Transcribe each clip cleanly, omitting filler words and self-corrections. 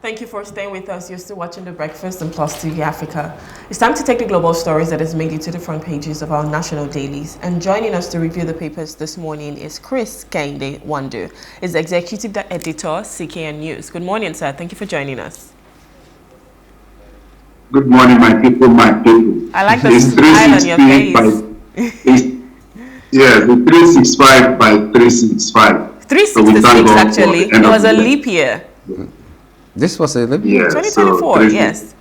Thank you for staying with us. You're still watching The Breakfast on Plus TV Africa. It's time to take the global stories that has made it to the front pages of our national dailies. And joining us to review the papers this morning is Kehinde Nwandu. He's Executive Editor, CKN News. Good morning, sir. Thank you for joining us. Good morning, my people, my people. I like the smile on your face. Yeah, the 365 by 365. 366, actually. It was a leap year. This was a leap year? Yeah, 2024, so yes.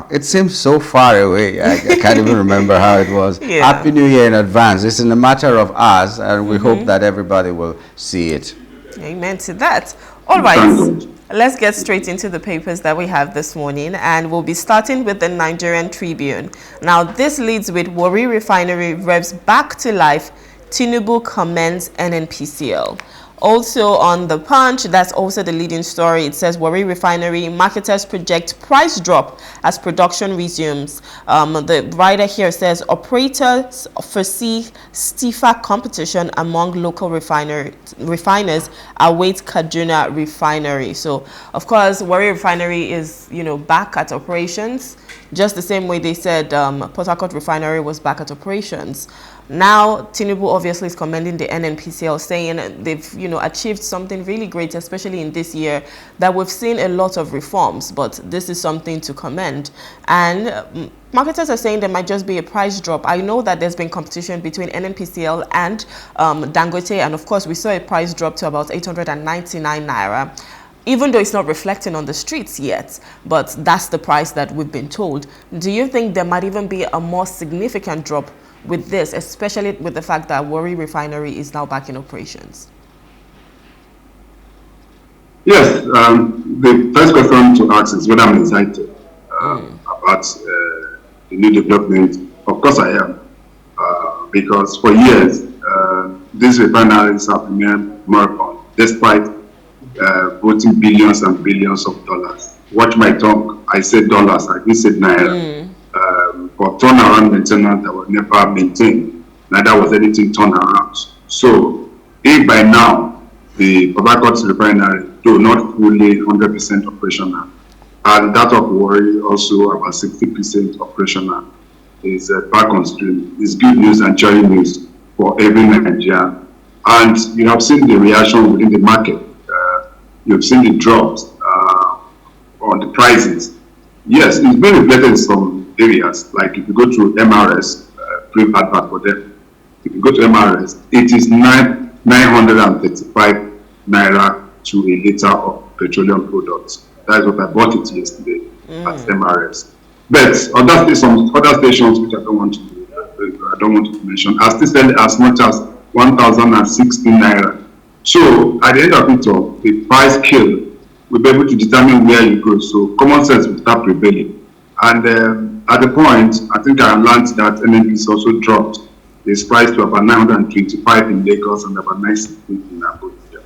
It seems so far away. I can't even remember how it was. Yeah. Happy New Year in advance. It's in a matter of hours, and we hope that everybody will see it. Amen to that. All right. Let's get straight into the papers that we have this morning, and we'll be starting with the Nigerian Tribune. Now, this leads with Warri Refinery revs back to life. Tinubu commends NNPCL. Also on the Punch, that's also the leading story. It says Warri Refinery marketers project price drop as production resumes. The writer here says operators foresee stiffer competition among local refiners await Kaduna Refinery. So, of course, Warri Refinery is, back at operations, just the same way they said Port Harcourt Refinery was back at operations. Now, Tinubu obviously is commending the NNPCL, saying they've, achieved something really great, especially in this year, that we've seen a lot of reforms, but this is something to commend. And marketers are saying there might just be a price drop. I know that there's been competition between NNPCL and Dangote, and of course, we saw a price drop to about 899 naira. Even though it's not reflecting on the streets yet, but that's the price that we've been told. Do you think there might even be a more significant drop with this, especially with the fact that Warri Refinery is now back in operations? Yes, the first question to ask is whether I'm excited about the new development. Of course I am, because for years, these refineries have remained moribund, despite voting billions and billions of dollars. Watch my tongue, I said dollars, I didn't say naira. For turnaround maintenance that was never maintained, neither was anything turned around. So, if by now the Port Harcourt Refinery, though not fully 100% operational, and that of Warri also about 60% operational, is back on stream, is good news and joy news for every Nigerian. And you have seen the reaction within the market. You've seen the drops on the prices. Yes, it's been reflected in some areas, like if you go to MRS, brief advert for them. If you go to MRS, it is 935 naira to a liter of petroleum products. That is what I bought it yesterday at MRS. But some other stations which I don't want to mention are still selling as much as 1,060 naira. So at the end of it all, the price scale will be able to determine where you go. So common sense will start prevailing. And at the point, I think I learned that NNPC also dropped its price to about 925 in Lagos and about 960 in Abuja.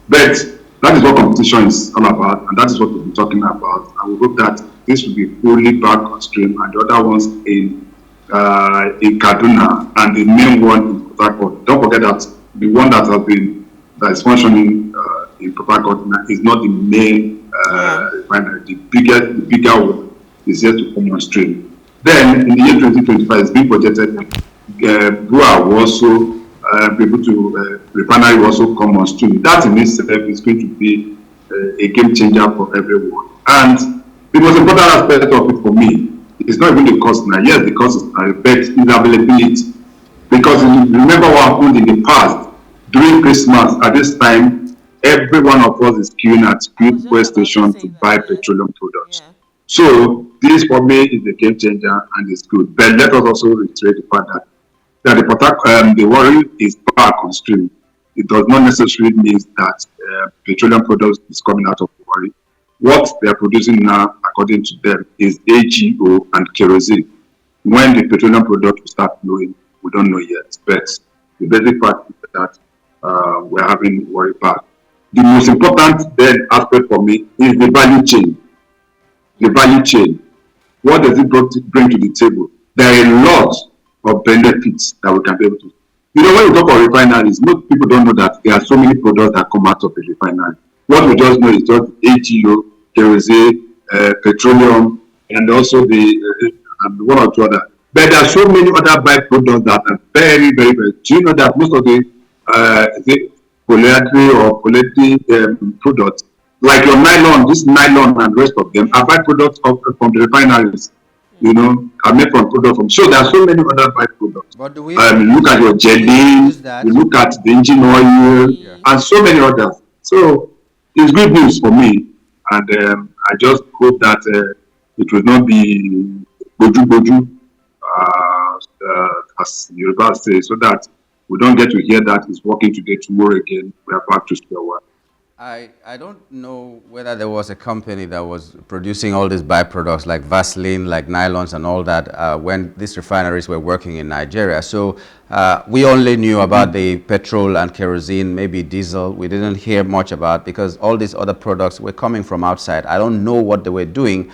But that is what competition is all about, and that is what we've been talking about. And we hope that this will be fully back on stream, and the other ones in Kaduna and the main one in Port Harcourt. Don't forget that the one that is functioning in Port Harcourt is not the main refinery. The bigger one is yet to come on stream. Then in the year 2025, it's been projected Bua will also be able to refinery will also come on stream. That in itself is going to be a game changer for everyone. And the most important aspect of it for me is not even the cost now. Yes, the cost is now, but its availability. Because remember what happened in the past during Christmas at this time, every one of us is queuing at fuel station to buy petroleum products. Yeah. So this for me is the game changer and it's good. But let us also reiterate the fact that the Warri is back on stream. It does not necessarily mean that petroleum products is coming out of Warri. What they are producing now, according to them, is AGO and kerosene. When the petroleum product will start flowing, we don't know yet. But the basic fact is that we're having Warri back. The most important then aspect for me is the value chain. The value chain. What does it bring to the table? There are a lot of benefits that we can be able to. You know, when we talk about refineries, most people don't know that there are so many products that come out of a refinery. What we just know is just AGO, kerosene, petroleum, and also and one or two other. But there are so many other byproducts that are very, very, very. Do you know that most of the polyethylene or polyethylene products, like your nylon, this nylon and the rest of them, are byproducts from the refineries. You know, are made from products from. So there are so many other byproducts. But do we Look at your jelly, you look at the engine oil, and so many others. So it's good news for me, and I just hope that it will not be boju boju, as Yoruba say, so that we don't get to hear that it's working today, tomorrow again, we are back to square one. I don't know whether there was a company that was producing all these byproducts like Vaseline, like nylons and all that when these refineries were working in Nigeria. So we only knew about the petrol and kerosene, maybe diesel. We didn't hear much about because all these other products were coming from outside. I don't know what they were doing.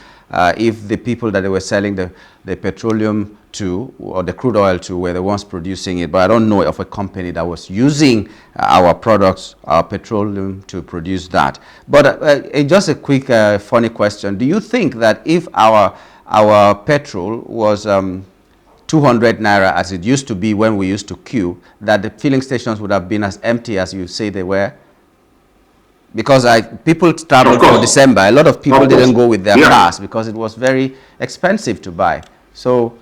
If the people that they were selling the petroleum to or the crude oil to were the ones producing it, but I don't know of a company that was using our products, our petroleum to produce that. But just a quick funny question. Do you think that if our petrol was 200 naira as it used to be when we used to queue, that the filling stations would have been as empty as you say they were? Because people traveled for December. A lot of people didn't go with their cars because it was very expensive to buy. So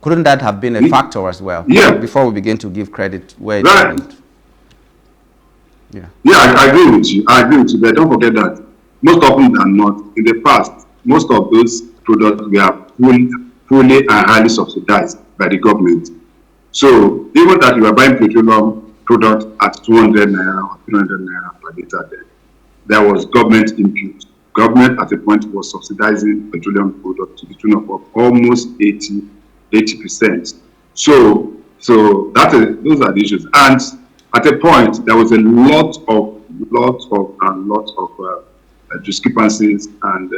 couldn't that have been a factor as well? Yeah. Before we begin to give credit where it right. isn't. Yeah. Yeah, I agree with you. I agree with you. But don't forget that most of them are not. In the past, most of those products were fully and highly subsidized by the government. So even that you are buying petroleum product at 200 naira or 300 naira per liter, there was government input. Government at a point was subsidizing petroleum products to the tune of almost 80%. So those are the issues. And at a point, there was a lot of discrepancies and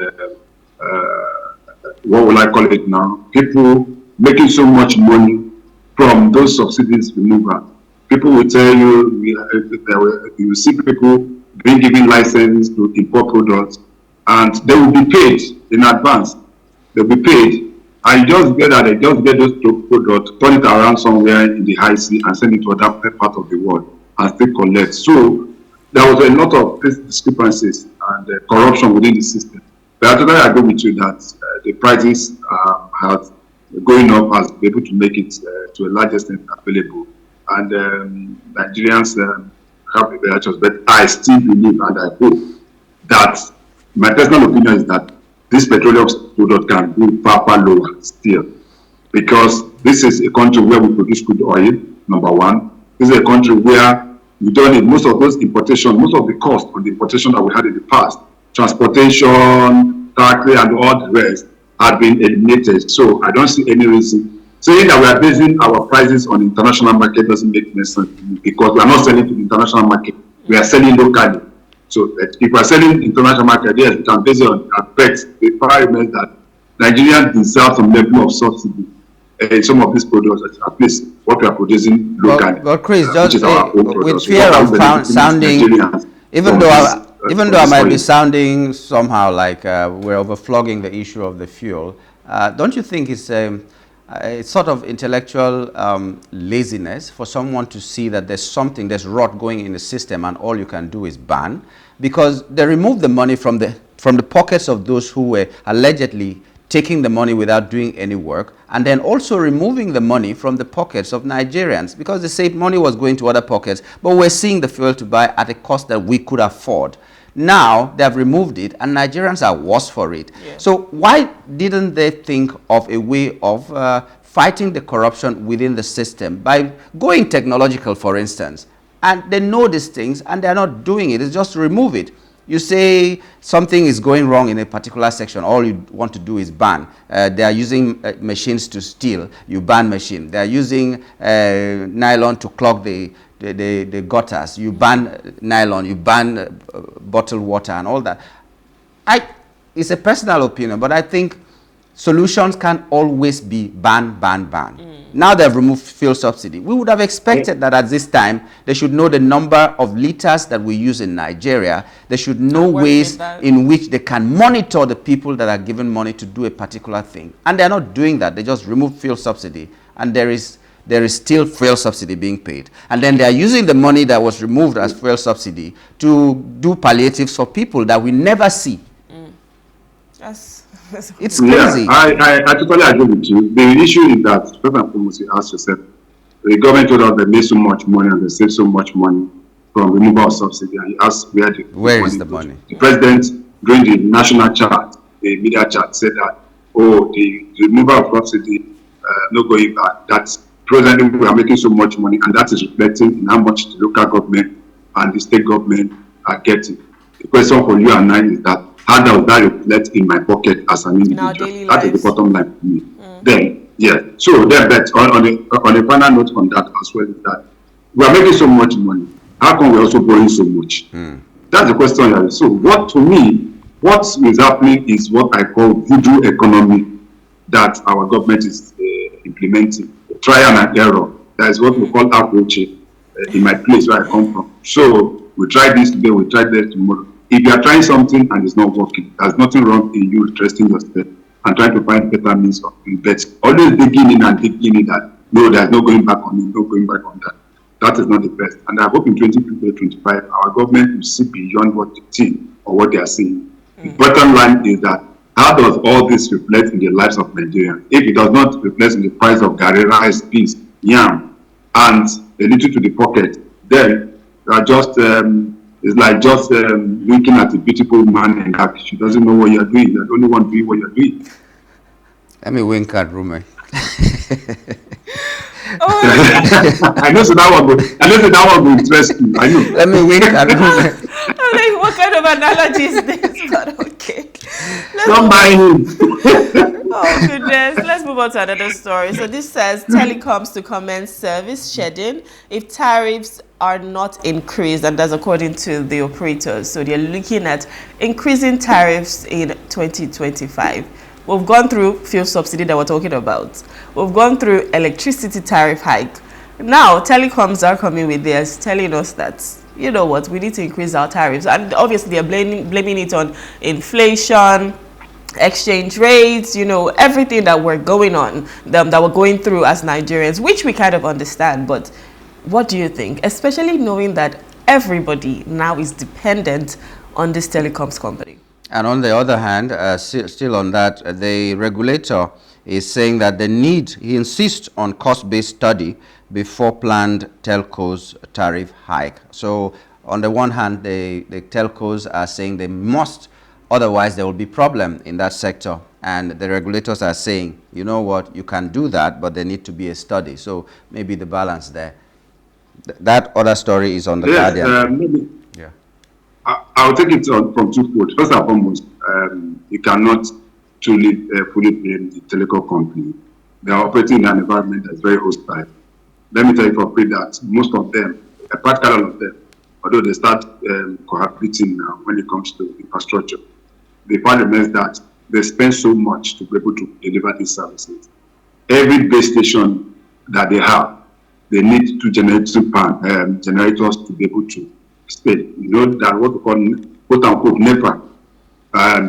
what will I call it now? People making so much money from those subsidies removal. People will tell you, you will see people being given license to import products, and they will be paid in advance. They'll be paid, and you just get that they just get those products, turn it around somewhere in the high sea, and send it to other part of the world and still collect. So there was a lot of discrepancies and corruption within the system. But I totally agree with you that the prices have going up has been able to make it to a large extent available, and Nigerians have a better choice. But I still believe and I hope that my personal opinion is that this petroleum product can be far lower still, because this is a country where we produce crude oil, number one. This is a country where we don't need most of those importation, most of the cost on the importation that we had in the past, transportation, tax, and all the rest had been eliminated. So I don't see any reason. Saying that we are basing our prices on the international market doesn't make any sense, because we are not selling to the international market. We are selling locally. So if we are selling international market, yes, we can base it on effects. The fact remains that Nigerians deserve some level of subsidy in some of these products, at least what we are producing locally. Well, Chris, just with fear of sounding, even though I might be sounding somehow like we're overflogging the issue of the fuel, don't you think it's sort of intellectual laziness for someone to see that there's rot going in the system and all you can do is ban? Because they remove the money from the pockets of those who were allegedly taking the money without doing any work, and then also removing the money from the pockets of Nigerians, because they said money was going to other pockets, but we're seeing the fuel to buy at a cost that we could afford. Now they have removed it and Nigerians are worse for it. Yeah. So why didn't they think of a way of fighting the corruption within the system by going technological, for instance? And they know these things and they're not doing it. It's just remove it. You say something is going wrong in a particular section, all you want to do is ban. They are using machines to steal, you ban machine. They are using nylon to clog the gutters, you ban nylon, you ban bottled water and all that. It's a personal opinion, but I think solutions can't always be ban, ban, ban. Now they've removed fuel subsidy. We would have expected that at this time, they should know the number of liters that we use in Nigeria. They should know ways in which they can monitor the people that are given money to do a particular thing. And they're not doing that. They just removed fuel subsidy. And there is still fuel subsidy being paid. And then they're using the money that was removed as fuel subsidy to do palliatives for people that we never see. It's crazy. Yeah, I totally agree with you. The issue is that, first and foremost, you ask yourself, the government told us they made so much money and they saved so much money from removal of subsidy. And you ask where is the money? The president, during the national chat, the media chat, said that, the removal of subsidy, not going back. That's presently we are making so much money, and that is reflecting in how much the local government and the state government are getting. The question for you and I is that, how does that reflect in my pocket as an individual? That is the bottom line for me. Then, yeah. So then, but on a final note on that as well, is that we are making so much money. How come we are also borrowing so much? That's the question. So what is happening is what I call voodoo economy that our government is implementing. Trial and error. That is what we call approach in my place where I come from. So we try this today, we try that tomorrow. If you are trying something and it's not working, there's nothing wrong in you trusting yourself and trying to find better means of investing. Always digging in that, no, there's no going back on it, no going back on that. That is not the best. And I hope in 2025, our government will see beyond what they think or what they are saying. The bottom line is that, how does all this reflect in the lives of Nigerians? If it does not reflect in the price of garri, rice, beans, yam, and a little to the pocket, then you are just... it's like just looking at a beautiful man and that she doesn't know what you're doing. You're the only one doing what you're doing. Let me wink at Rume. I know that one will interest you. I know. Let me wink at Rume. I'm like, what kind of analogy is this? But okay. Don't mind him. Oh goodness. Let's move on to another story. So this says telecoms to commence service shedding if tariffs are not increased, and that's according to the operators. So they're looking at increasing tariffs in 2025. We've gone through fuel subsidy that we're talking about. We've gone through electricity tariff hike. Now telecoms are coming with this, telling us that, you know what, we need to increase our tariffs. And obviously they're blaming it on inflation, exchange rates, everything that we're that we're going through as Nigerians, which we kind of understand. But what do you think, especially knowing that everybody now is dependent on this telecoms company? And on the other hand, still on that, the regulator is saying that he insists on cost-based study before planned telcos tariff hike. So on the one hand, the telcos are saying they must, otherwise there will be problem in that sector. And the regulators are saying, you know what, you can do that, but there need to be a study. So maybe the balance there. That other story is on the Guardian. I'll take it from two folds. First and foremost, you cannot truly fully blame the telecom company. They are operating in an environment that's very hostile. Let me tell you for free that most of them, practically all of them, although they start cohabiting now when it comes to infrastructure, the fact remains that they spend so much to be able to deliver these services. Every base station that they have, they need to generators to be able to stay. That what we call quote unquote NEPA.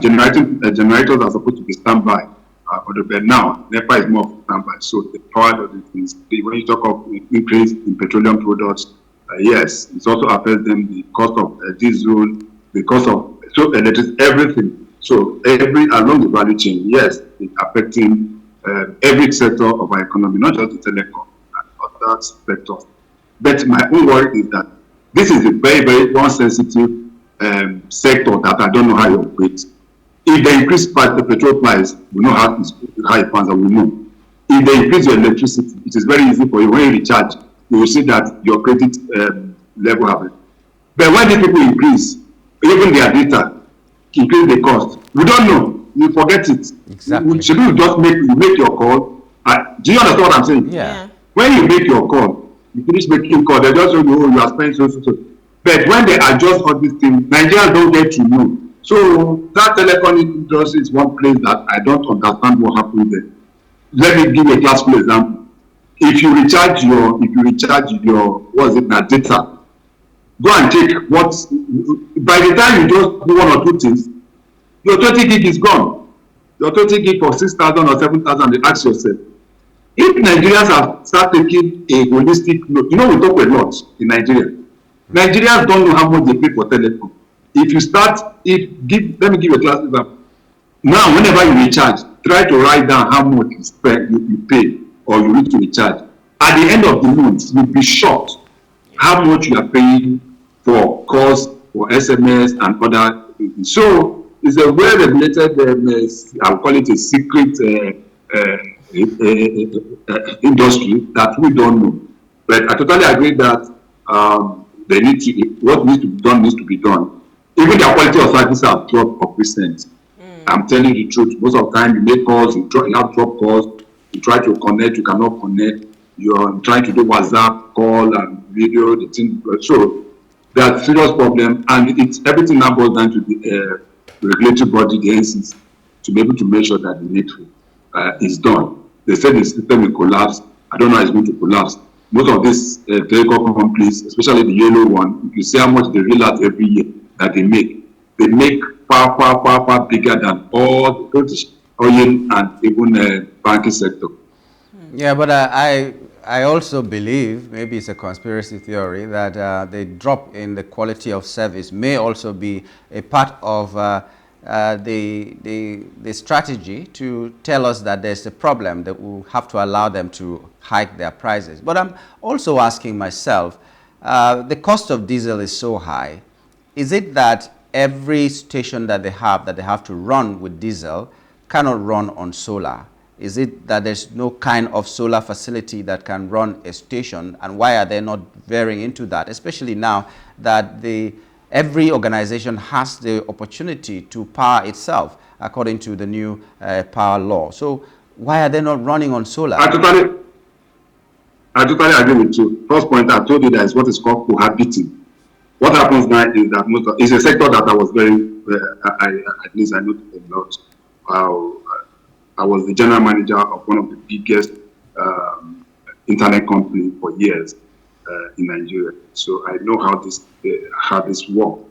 Generators are supposed to be standby, but now NEPA is more of standby. So the power of the things. When you talk of increase in petroleum products, yes, it also affects them. The cost of diesel, the cost of electricity, everything. So along the value chain, yes, it's affecting every sector of our economy, not just the telecom and other sectors. But my own worry is that this is a very, very sensitive sector that I don't know how you operate. If they increase the petrol price, we know how it pans out, we know. If they increase your electricity, it is very easy for you. When you recharge, you will see that your credit level happens. But when the people increase, even their data, increase the cost, we don't know. You forget it. Exactly. Should you just make your call? Do you understand what I'm saying? Yeah. When you make your call, you finish making call, they just say, you are spending so. But when they adjust all these things, Nigerians don't get to know. So that telecom industry is one place that I don't understand what happened there. Let me give you a classical example. If you recharge your what's it now, data, go and check what, by the time you just do one or two things, your 20 gig is gone. Your 20 gig for 6,000 or 7,000, you ask yourself, if Nigerians have started taking a holistic look, you know, we talk a lot in Nigeria. Nigerians don't know how much they pay for telecom. If you start, let me give you a class example. Now, whenever you recharge, try to write down how much you pay or you need to recharge. At the end of the month, you'll be shocked how much you are paying for calls, for SMS, and other things. So, it's a well-regulated, I'll call it a secret industry that we don't know. But I totally agree that what needs to be done needs to be done. Even their quality of service have dropped of recent. I'm telling you the truth. Most of the time, you make calls, you have drop calls, you try to connect, you cannot connect. You're trying to do WhatsApp call and video, the thing. So there are serious problems, and it's everything now boils down to the regulatory body, the NCC, to be able to make sure that the needful is done. They said the system will collapse. I don't know how it's going to collapse. Most of these telecom companies, especially the yellow one, if you see how much they reel out every year that they make far bigger than all the oil and even banking sector. Yeah, but I also believe, maybe it's a conspiracy theory, that the drop in the quality of service may also be a part of the strategy to tell us that there's a problem, that we'll have to allow them to hike their prices. But I'm also asking myself, the cost of diesel is so high. Is it that every station that they have to run with diesel cannot run on solar? Is it that there's no kind of solar facility that can run a station, and why are they not veering into that, especially now that every organization has the opportunity to power itself according to the new power law? So why are they not running on solar? I totally agree with you. First point, I told you that is what is called cohabiting. What happens now is that it's a sector that I was at least I know a lot. I was the general manager of one of the biggest internet companies for years in Nigeria. So I know how this works.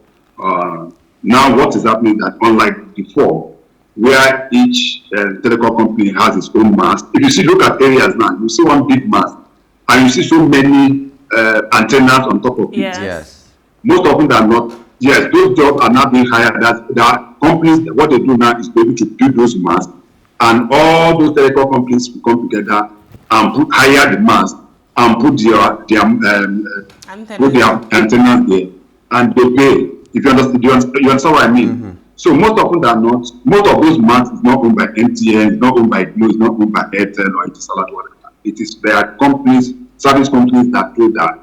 Now what is happening that unlike before, where each telecom company has its own mast, if you see, look at areas now, you see one big mast, and you see so many antennas on top of it. Yes. Most of them are not. Yes, those jobs are not being hired. There are companies, what they do now is be able to build those masts, and all those telecom companies will come together and hire the mast and put their antennas there, and they pay. If you understand, you understand what I mean? Mm-hmm. So most of them are not. Most of those masts is not owned by MTN, it's not owned by Glo, it's not owned by Airtel or Etisalat, whatever. It is there are companies, service companies that do that.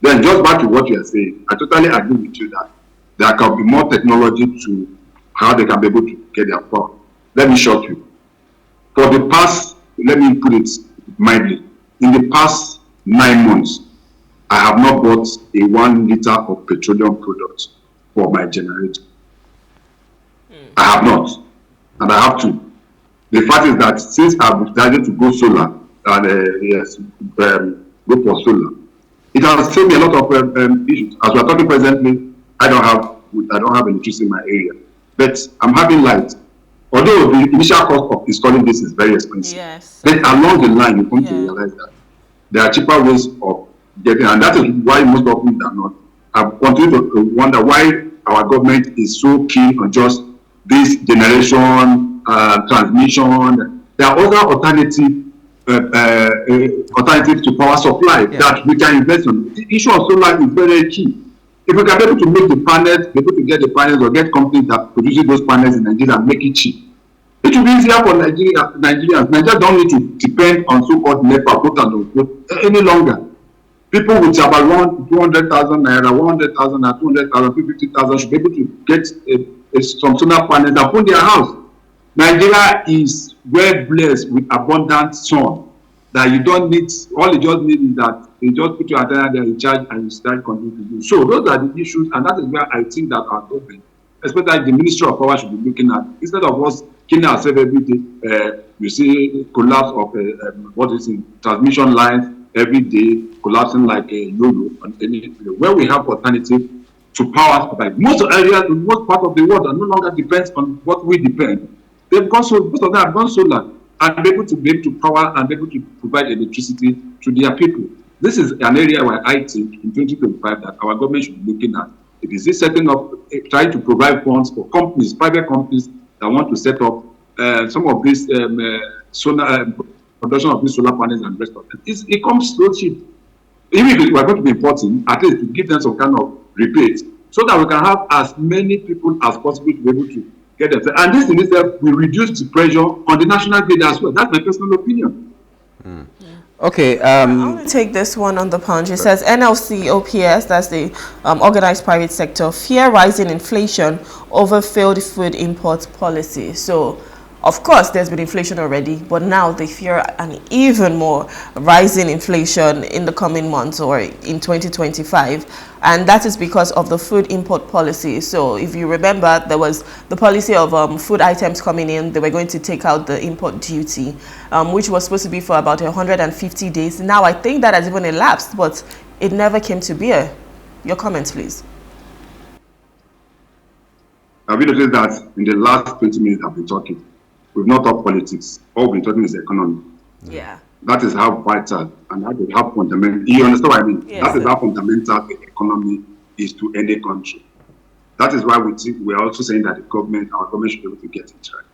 Then just back to what you are saying, I totally agree with you that there can be more technology to how they can be able to get their power. Let me shock you. For the past, let me put it mildly, in the past 9 months, I have not bought a 1 liter of petroleum product for my generator. I have not, and I have to. The fact is that since I've decided to go solar, and go for solar, it has saved me a lot of issues. As we are talking presently, I don't have electricity in my area, but I'm having light. Although the initial cost of installing this is very expensive, yes, then along the line you come to realize that there are cheaper ways of getting, and that is why most of them are not. I've continued to wonder why our government is so keen on just this generation transmission. There are other alternatives to power supply that we can invest on. The issue of solar is very key. If we can be able to make the panels, be able to get the panels or get companies that produce those panels in Nigeria and make it cheap, it will be easier for Nigerians. Nigeria don't need to depend on so-called NEPA, quote unquote, any longer. People with about 200,000 naira, 100,000 naira, 200,000, 250,000 should be able to get some solar panels and put their house. Nigeria is well blessed with abundant sun that you don't need. All you just need is that you just put your antenna there in charge and you start continuing to do. So those are the issues, and that is where I think that our government especially the Ministry of Power should be looking at. Instead of us killing ourselves every day, you see collapse of transmission lines every day, collapsing like a yo-yo. Where we have alternative to power supply. Most areas, most part of the world are no longer depends on what we depend. They've gone so, most of them have gone solar and be able to power and be able to provide electricity to their people. This is an area where I think in 2025 that our government should be looking at. It is this setting up, trying to provide funds for companies, private companies that want to set up some of this solar production of these solar panels and rest of it. It comes so cheap. Even if we are going to be importing, at least to give them some kind of rebate so that we can have as many people as possible to be able to get them. And this in itself will reduce the pressure on the national grid as well. That's my personal opinion. Mm. Okay. I want to take this one on the punch. It says NLC OPS, that's the organized private sector, fear rising inflation over failed food import policy. So, of course, there's been inflation already, but now they fear an even more rising inflation in the coming months or in 2025. And that is because of the food import policy. So if you remember, there was the policy of food items coming in. They were going to take out the import duty, which was supposed to be for about 150 days. Now I think that has even elapsed, but it never came to bear. Your comments, please. Have you noticed that in the last 20 minutes I've been talking? We've not talked politics. All we've been talking is economy. Yeah. That is how vital and how fundamental. You understand what I mean? Yes, that is how fundamental the economy is to any country. That is why we are also saying that our government should be able to get it right.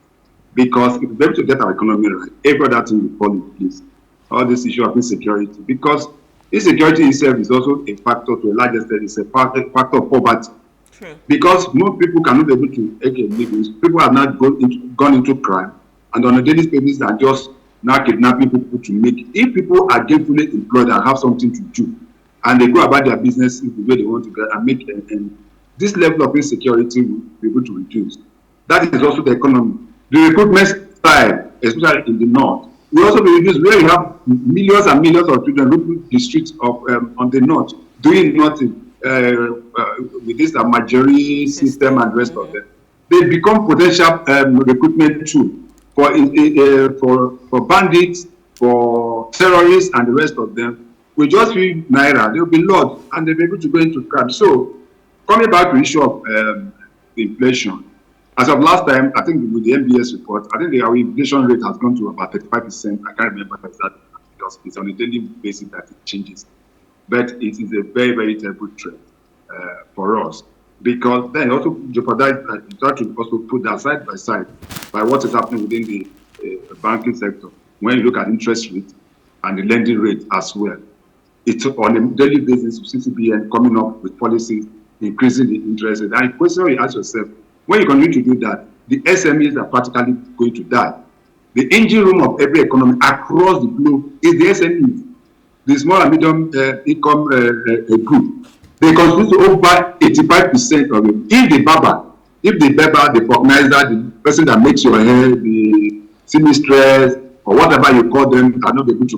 Because if we're able to get our economy right, every other thing will fall in place. All this issue of insecurity. Because insecurity itself is also a factor to a large extent. It's a factor of poverty. True. Because most people cannot be able to make a living. People have not gone into crime, and on a daily basis are just now kidnapping people to make. If people are gainfully employed and have something to do, and they go about their business in the way they want to get and make, and this level of insecurity will be able to reduce. That is also the economy. The recruitment side, especially in the north, will also be reduced where you have millions and millions of children roaming the streets of on the north doing nothing. With this majority system and rest of them, they become potential recruitment tool for bandits, for terrorists, and the rest of them. With just few naira, they'll be lured and they'll be able to go into crime. So, coming back to the issue of inflation, as of last time, I think with the MBS report, I think our inflation rate has gone to about 35%. I can't remember exactly because it's on a daily basis that it changes. But it is a very, very terrible trend for us, because then also jeopardize. You try to also put that side by side by what is happening within the banking sector. When you look at interest rate and the lending rate as well, it's on a daily basis. CCBN coming up with policies increasing the interest rate. And the question you ask yourself: when you continue to do that, the SMEs are practically going to die. The engine room of every economy across the globe is the SMEs. The small and medium income group, they constitute over 85% of it. If the barber, the organizer, the person that makes your hair, the seamstress, or whatever you call them, are not able to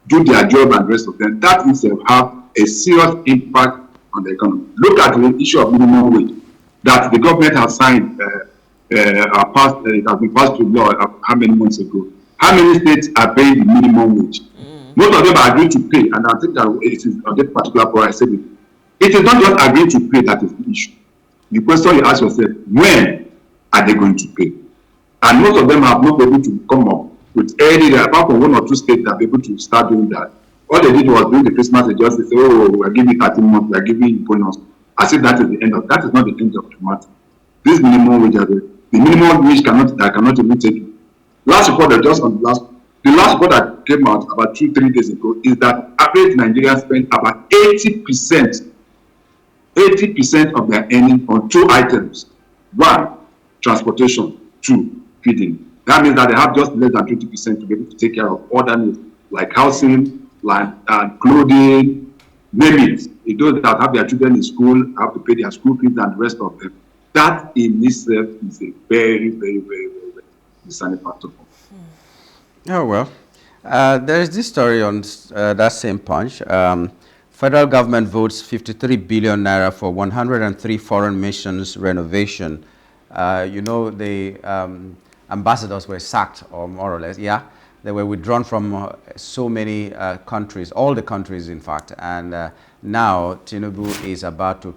do their job and the rest of them, that itself have a serious impact on the economy. Look at the issue of minimum wage that the government has signed, it has been passed to law how many months ago. How many states are paying the minimum wage? Most of them are agreeing to pay, and I think that it is on that particular point I said it. It is not just agreeing to pay that is the issue. The question you ask yourself: when are they going to pay? And most of them have not been able to come up with any, apart from one or two states that are able to start doing that. All they did was during the Christmas, they just say, "Oh, we are giving you 13 months, we are giving you bonus." I said that is the end of that. Is not the end of the matter. This minimum wage, the minimum wage cannot even take it. Last report that just on the last report that came out about 2-3 days ago is that average Nigerians spend about 80% of their earning on two items: one, transportation; two, feeding. That means that they have just less than 20% to be able to take care of other needs like housing, like clothing, name it. Those that have their children in school have to pay their school fees and the rest of them. That in itself is a very, very, very, very, very discerning factor. Oh, well, there is this story on that same punch. Federal government votes 53 billion naira for 103 foreign missions renovation. You know, the ambassadors were sacked, or more or less, yeah. They were withdrawn from so many countries, all the countries, in fact. And now Tinubu is about to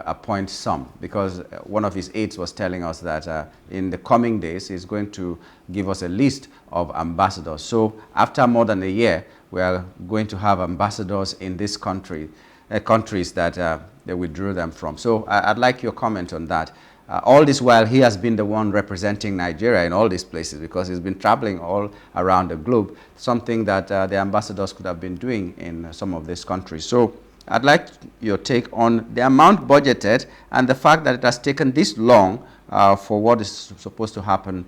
appoint some, because one of his aides was telling us that in the coming days he's going to give us a list of ambassadors. So after more than a year, we are going to have ambassadors in this country, countries that they withdrew them from. So I'd like your comment on that. All this while, he has been the one representing Nigeria in all these places, because he's been traveling all around the globe, something that the ambassadors could have been doing in some of these countries. So I'd like your take on the amount budgeted and the fact that it has taken this long for what is supposed to happen.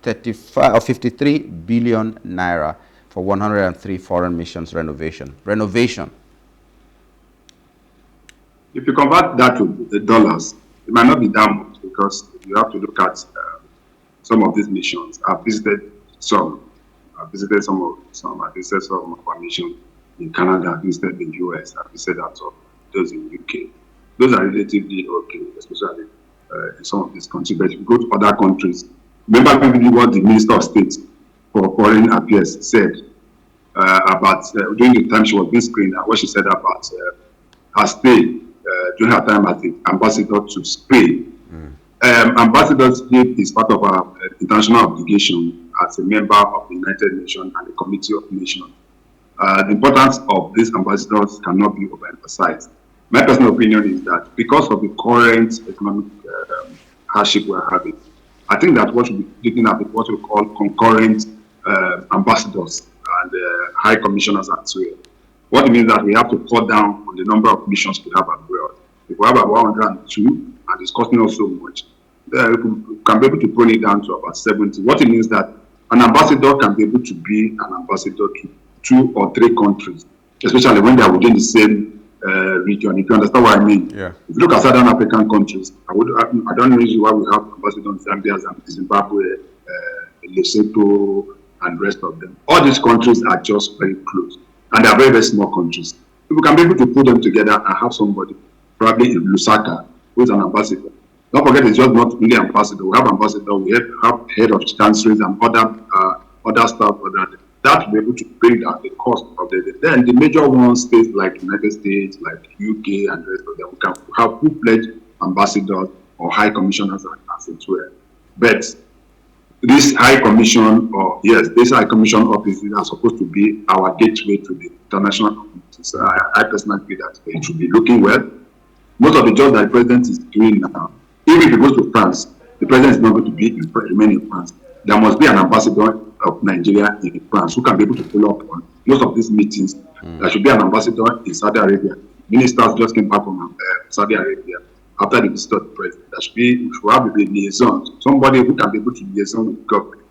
53 billion naira for 103 foreign missions renovation. If you convert that to the dollars, it might not be that much, because you have to look at some of these missions. I've visited some. I've visited some of our missions in Canada. I've visited the US. I've visited those in UK. Those are relatively okay, especially in some of these countries. But if you go to other countries, remember vividly what the Minister of State for Foreign Affairs said about during the time she was being screened, and what she said about her stay during her time as the ambassador to Spain. Ambassadorship is part of our international obligation as a member of the United Nations and the Committee of Nations. The importance of these ambassadors cannot be overemphasized. My personal opinion is that because of the current economic hardship we're having, I think that what should be looking at what we call concurrent ambassadors and high commissioners as well. What it means that we have to cut down on the number of missions we have abroad. If we have about 102 and it's costing us so much, we can be able to pull it down to about 70. What it means that an ambassador can be able to be an ambassador to 2 or 3 countries, especially when they are within the same region. If you understand what I mean. Yeah. If you look at Southern African countries, I don't know why we have ambassadors in Zambia, Zimbabwe, Lesotho, and the rest of them. All these countries are just very close, and they are very, very small countries. If we can be able to put them together and have somebody, probably in Lusaka, who is an ambassador. Don't forget, it's just not only ambassador. We have ambassador, we have head of chancelleries and other staff. That will be able to bring down the cost of then the major ones, states like United States, like UK, and the rest of them, we can have full-fledged ambassadors or high commissioners as it were. But this high commission, this high commission offices are supposed to be our gateway to the international community. So I personally feel that it should be looking well. Most of the jobs that the president is doing now, even if he goes to France, the president is not going to remain in France. There must be an ambassador of Nigeria in France who can be able to follow up on most of these meetings. There should be an ambassador in Saudi Arabia. Ministers just came back from Saudi Arabia after the visit of the president. There should have a liaison, somebody who can be able to liaison with government.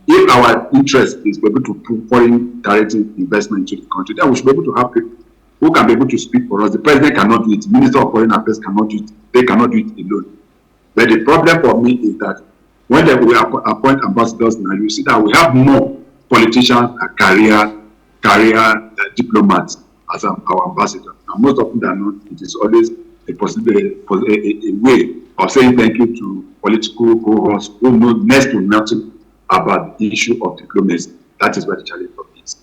If our interest is to be able to put foreign direct investment into the country, then we should be able to have people who can be able to speak for us. The president cannot do it. The Minister of Foreign Affairs cannot do it. They cannot do it alone. But the problem for me is that when we appoint ambassadors now, you see that we have more politicians and career diplomats as our ambassadors. And most of them are not. It is always a way of saying thank you to political cohorts who know next to nothing about the issue of diplomacy. That is where the challenge is.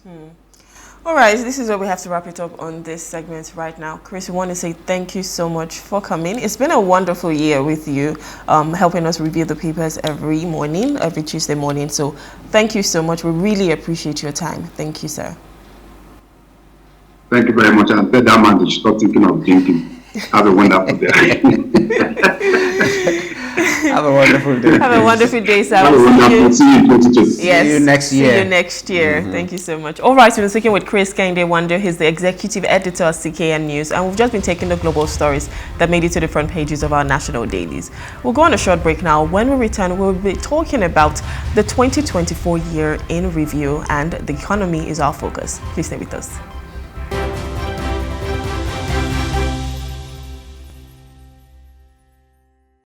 All right, this is where we have to wrap it up on this segment right now. Chris, we want to say thank you so much for coming. It's been a wonderful year with you, helping us review the papers every Tuesday morning. So thank you so much. We really appreciate your time. Thank you, sir. Thank you very much. And tell that man to stop thinking of drinking. Have a wonderful day. Have a wonderful day. Have a wonderful day, sir. See you next year. See you next year. Thank you so much. All right, we've been speaking with Chris Kehinde Nwandu. He's the executive editor of CKN News, and we've just been taking the global stories that made it to the front pages of our national dailies. We'll go on a short break now. When we return, we'll be talking about the 2024 year in review, and the economy is our focus. Please stay with us.